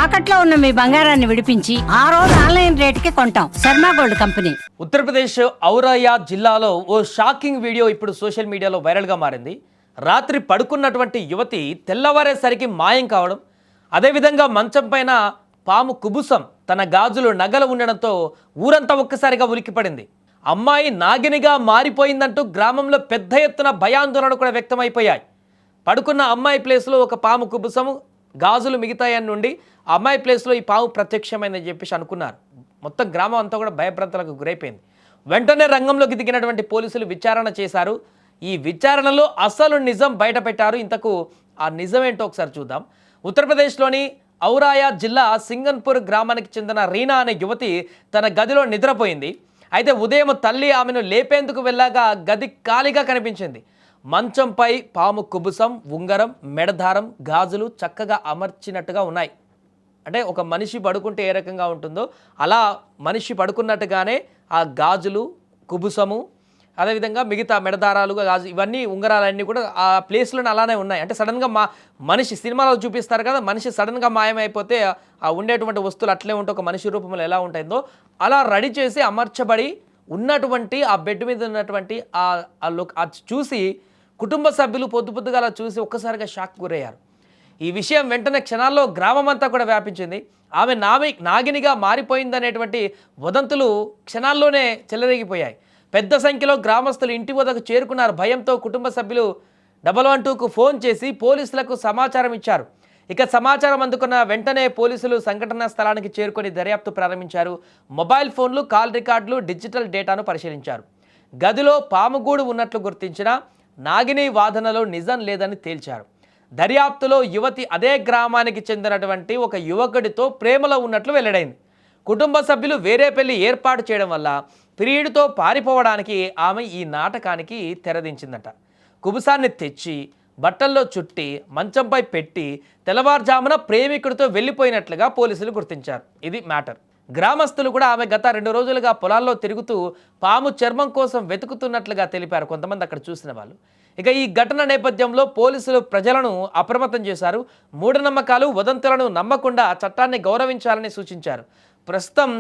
తాకట్లో ఉన్న మీ బంగారాన్ని విడిపించి ఆ రోజు ఆన్లైన్ రేటుకి కొంటాం. Sharma gold company. ఉత్తరప్రదేశ్ ఔరయ్యా జిల్లాలో ఓ షాకింగ్ వీడియో ఇప్పుడు సోషల్ మీడియాలో వైరల్గా మారింది. రాత్రి పడుకున్నటువంటి యువతి తెల్లవారేసరికి మాయం కావడం, అదేవిధంగా మంచం పైన పాము కుబుసం తన గాజులు నగలు ఉండడంతో ఊరంతా ఒక్కసారిగా ఉలిక్కిపడింది. అమ్మాయి నాగినిగా మారిపోయిందంటూ గ్రామంలో పెద్ద ఎత్తున భయాందోళన కూడా వ్యక్తమైపోయాయి. పడుకున్న అమ్మాయి ప్లేస్లో ఒక పాము కుబుసము గాజులు మిగతాయని నుండి అమ్మాయి ప్లేస్లో ఈ పాము ప్రత్యక్షమైందని చెప్పేసి అనుకున్నారు. మొత్తం గ్రామం అంతా కూడా భయభ్రాంతులకు గురైపోయింది. వెంటనే రంగంలోకి దిగినటువంటి పోలీసులు విచారణ చేశారు. ఈ విచారణలో అసలు నిజం బయట పెట్టారు. ఇంతకు ఆ నిజం ఏంటో ఒకసారి చూద్దాం. ఉత్తరప్రదేశ్లోని ఔరాయా జిల్లా సింగన్పూర్ గ్రామానికి చెందిన రీనా అనే యువతి తన గదిలో నిద్రపోయింది. అయితే ఉదయం తల్లి ఆమెను లేపేందుకు వెళ్ళాగా గది ఖాళీగా కనిపించింది. మంచంపై పాము కుబుసం, ఉంగరం, మెడదారం, గాజులు చక్కగా అమర్చినట్టుగా ఉన్నాయి. అంటే ఒక మనిషి పడుకుంటే ఏ రకంగా ఉంటుందో అలా మనిషి పడుకున్నట్టుగానే ఆ గాజులు, కుబుసము, అదేవిధంగా మిగతా మెడదారాలు, గాజు, ఇవన్నీ ఉంగరాలన్నీ కూడా ఆ ప్లేస్లోనే అలానే ఉన్నాయి. అంటే సడన్గా మనిషి సినిమాలో చూపిస్తారు కదా, మనిషి సడన్గా మాయమైపోతే ఆ ఉండేటువంటి వస్తువులు అట్లే ఉంటే ఒక మనిషి రూపంలో ఎలా ఉంటుందో అలా రెడీ చేసి అమర్చబడి ఉన్నటువంటి ఆ బెడ్ మీద ఉన్నటువంటి అది చూసి కుటుంబ సభ్యులు పొద్దుగా అలా చూసి ఒక్కసారిగా షాక్ గురయ్యారు. ఈ విషయం వెంటనే క్షణాల్లో గ్రామం అంతా కూడా వ్యాపించింది. ఆమె నాగినిగా మారిపోయిందనేటువంటి వదంతులు క్షణాల్లోనే చెలరేగిపోయాయి. పెద్ద సంఖ్యలో గ్రామస్తులు ఇంటి వద్దకు చేరుకున్నారు. భయంతో కుటుంబ సభ్యులు 112కు ఫోన్ చేసి పోలీసులకు సమాచారం ఇచ్చారు. ఇక సమాచారం అందుకున్న వెంటనే పోలీసులు సంఘటనా స్థలానికి చేరుకొని దర్యాప్తు ప్రారంభించారు. మొబైల్ ఫోన్లు, కాల్ రికార్డులు, డిజిటల్ డేటాను పరిశీలించారు. గదిలో పాముగూడు ఉన్నట్లు గుర్తించిన నాగిని వాదనలో నిజం లేదని తేల్చారు. దర్యాప్తులో యువతి అదే గ్రామానికి చెందినటువంటి ఒక యువకుడితో ప్రేమలో ఉన్నట్లు వెల్లడైంది. కుటుంబ సభ్యులు వేరే పెళ్లి ఏర్పాటు చేయడం వల్ల ప్రియుడితో పారిపోవడానికి ఆమె ఈ నాటకానికి తెరదించిందట. కుబుసాన్ని తెచ్చి బట్టల్లో చుట్టి మంచంపై పెట్టి తెల్లవారుజామున ప్రేమికుడితో వెళ్ళిపోయినట్లుగా పోలీసులు గుర్తించారు. ఇది మ్యాటర్. గ్రామస్తులు కూడా ఆమె గత 2 రోజులుగా పొలాల్లో తిరుగుతూ పాము చర్మం కోసం వెతుకుతున్నట్లుగా తెలిపారు కొంతమంది అక్కడ చూసిన వాళ్ళు. ఇక ఈ ఘటన నేపథ్యంలో పోలీసులు ప్రజలను అప్రమత్తం చేశారు. మూఢనమ్మకాలు, వదంతులను నమ్మకుండా చట్టాన్ని గౌరవించాలని సూచించారు. ప్రస్తుతం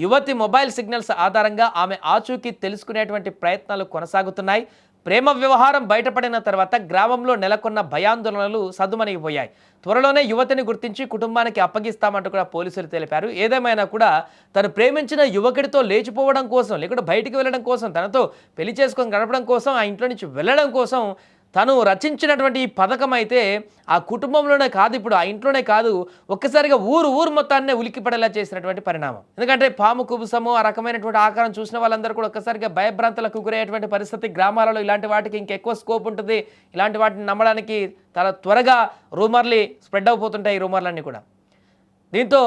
యువతి మొబైల్ సిగ్నల్స్ ఆధారంగా ఆమె ఆచూకీ తెలుసుకునేటువంటి ప్రయత్నాలు కొనసాగుతున్నాయి. ప్రేమ వ్యవహారం బయటపడిన తర్వాత గ్రామంలో నెలకొన్న భయాందోళనలు సద్దుమణిగిపోయాయి. త్వరలోనే యువతిని గుర్తించి కుటుంబానికి అప్పగిస్తామంటూ కూడా పోలీసులు తెలిపారు. ఏదేమైనా కూడా తను ప్రేమించిన యువకుడితో లేచిపోవడం కోసం, లేకుంటే బయటికి వెళ్ళడం కోసం, తనతో పెళ్లి చేసుకొని గడపడం కోసం, ఆ ఇంట్లో నుంచి వెళ్ళడం కోసం తను రచించినటువంటి ఈ పథకం అయితే ఆ కుటుంబంలోనే కాదు, ఇప్పుడు ఆ ఇంట్లోనే కాదు, ఒక్కసారిగా ఊరు మొత్తాన్నే ఉలిక్కిపడేలా చేసినటువంటి పరిణామం. ఎందుకంటే పాము కుబుసము, ఆ రకమైనటువంటి ఆకారం చూసిన వాళ్ళందరూ కూడా ఒక్కసారిగా భయభ్రాంతులకు గురయ్యేటువంటి పరిస్థితి. గ్రామాలలో ఇలాంటి వాటికి ఇంకెక్కువ స్కోప్ ఉంటుంది. ఇలాంటి వాటిని నమ్మడానికి చాలా త్వరగా రూమర్లు స్ప్రెడ్ అయిపోతుంటాయి, ఈ రూమర్లన్నీ కూడా. దీంతో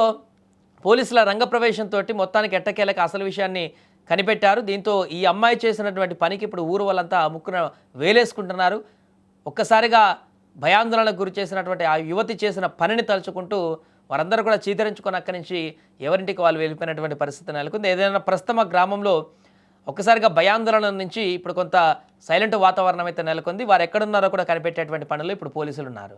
పోలీసుల రంగప్రవేశంతో మొత్తానికి ఎట్టకేలకు అసలు విషయాన్ని కనిపెట్టారు. దీంతో ఈ అమ్మాయి చేసినటువంటి పనికి ఇప్పుడు ఊరు వాళ్ళంతా ముక్కున వేలేసుకుంటున్నారు. ఒక్కసారిగా భయాందోళనకు గురి చేసినటువంటి ఆ యువతి చేసిన పనిని తలుచుకుంటూ వారందరూ కూడా చీదరించుకొని అక్కడి నుంచి ఎవరింటికి వాళ్ళు వెళ్ళిపోయినటువంటి పరిస్థితి నెలకొంది. ఏదైనా ప్రస్తుతం ఆ గ్రామంలో ఒక్కసారిగా భయాందోళన నుంచి ఇప్పుడు కొంత సైలెంట్ వాతావరణం అయితే నెలకొంది. వారు ఎక్కడున్నారో కూడా కనిపెట్టేటువంటి పనులు ఇప్పుడు పోలీసులు ఉన్నారు.